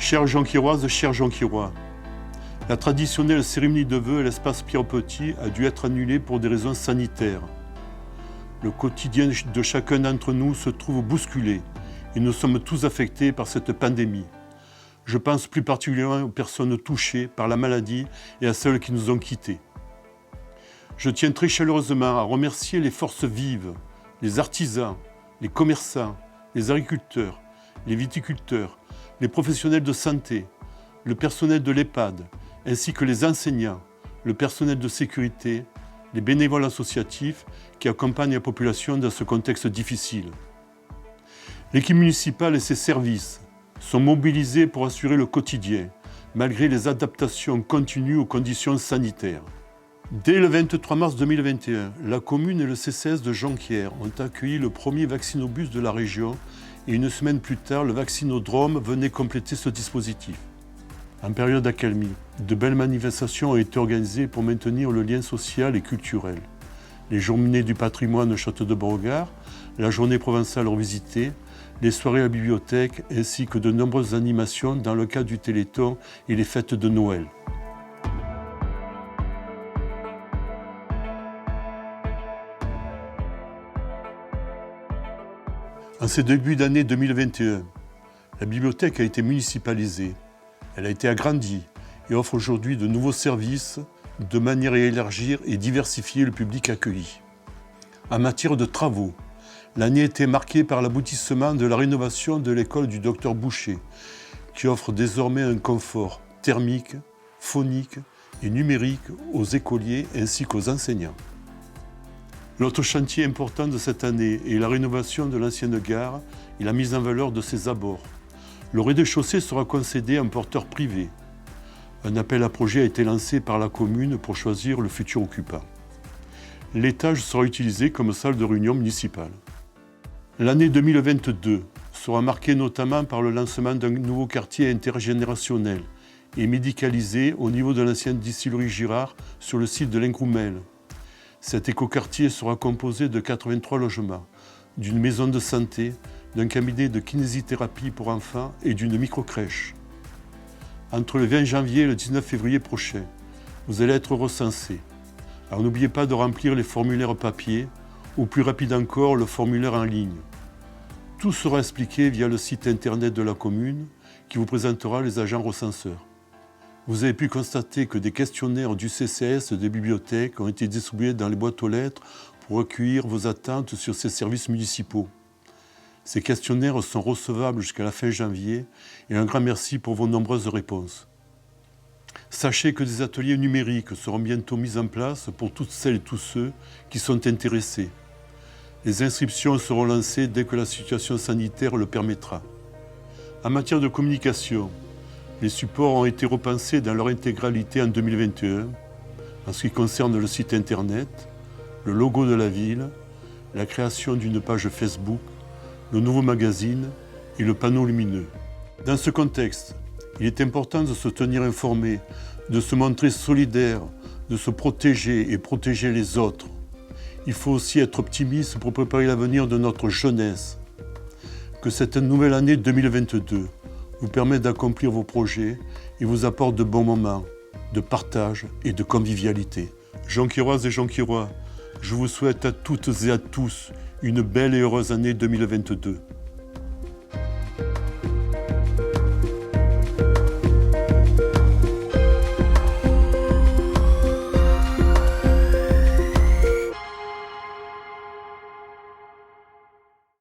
Chers Jonquiéroises, chers Jonquiérois, la traditionnelle cérémonie de vœux à l'espace Pierre-Petit a dû être annulée pour des raisons sanitaires. Le quotidien de chacun d'entre nous se trouve bousculé et nous sommes tous affectés par cette pandémie. Je pense plus particulièrement aux personnes touchées par la maladie et à celles qui nous ont quittés. Je tiens très chaleureusement à remercier les forces vives, les artisans, les commerçants, les agriculteurs, les viticulteurs, les professionnels de santé, le personnel de l'EHPAD, ainsi que les enseignants, le personnel de sécurité, les bénévoles associatifs qui accompagnent la population dans ce contexte difficile. L'équipe municipale et ses services sont mobilisés pour assurer le quotidien, malgré les adaptations continues aux conditions sanitaires. Dès le 23 mars 2021, la commune et le CCS de Jonquière ont accueilli le premier vaccinobus de la région et une semaine plus tard, le vaccinodrome venait compléter ce dispositif. En période d'accalmie, de belles manifestations ont été organisées pour maintenir le lien social et culturel. Les journées du patrimoine au château de Beauregard, la journée provençale revisitée, les soirées à la bibliothèque ainsi que de nombreuses animations dans le cadre du Téléthon et les fêtes de Noël. En ce début d'année 2021, la bibliothèque a été municipalisée. Elle a été agrandie et offre aujourd'hui de nouveaux services de manière à élargir et diversifier le public accueilli. En matière de travaux, l'année a été marquée par l'aboutissement de la rénovation de l'école du Dr Boucher, qui offre désormais un confort thermique, phonique et numérique aux écoliers ainsi qu'aux enseignants. L'autre chantier important de cette année est la rénovation de l'ancienne gare et la mise en valeur de ses abords. Le rez-de-chaussée sera concédé à un porteur privé. Un appel à projet a été lancé par la commune pour choisir le futur occupant. L'étage sera utilisé comme salle de réunion municipale. L'année 2022 sera marquée notamment par le lancement d'un nouveau quartier intergénérationnel et médicalisé au niveau de l'ancienne distillerie Girard sur le site de l'Ingroumel. Cet écoquartier sera composé de 83 logements, d'une maison de santé, d'un cabinet de kinésithérapie pour enfants et d'une microcrèche. Entre le 20 janvier et le 19 février prochain, vous allez être recensés. Alors n'oubliez pas de remplir les formulaires papier ou plus rapide encore, le formulaire en ligne. Tout sera expliqué via le site internet de la commune qui vous présentera les agents recenseurs. Vous avez pu constater que des questionnaires du CCS des bibliothèques ont été distribués dans les boîtes aux lettres pour recueillir vos attentes sur ces services municipaux. Ces questionnaires sont recevables jusqu'à la fin janvier et un grand merci pour vos nombreuses réponses. Sachez que des ateliers numériques seront bientôt mis en place pour toutes celles et tous ceux qui sont intéressés. Les inscriptions seront lancées dès que la situation sanitaire le permettra. En matière de communication, les supports ont été repensés dans leur intégralité en 2021, en ce qui concerne le site internet, le logo de la ville, la création d'une page Facebook, le nouveau magazine et le panneau lumineux. Dans ce contexte, il est important de se tenir informé, de se montrer solidaire, de se protéger et protéger les autres. Il faut aussi être optimiste pour préparer l'avenir de notre jeunesse. Que cette nouvelle année 2022 vous permette d'accomplir vos projets et vous apporte de bons moments, de partage et de convivialité. Jonquiéroises et Jonquiérois, je vous souhaite à toutes et à tous une belle et heureuse année 2022.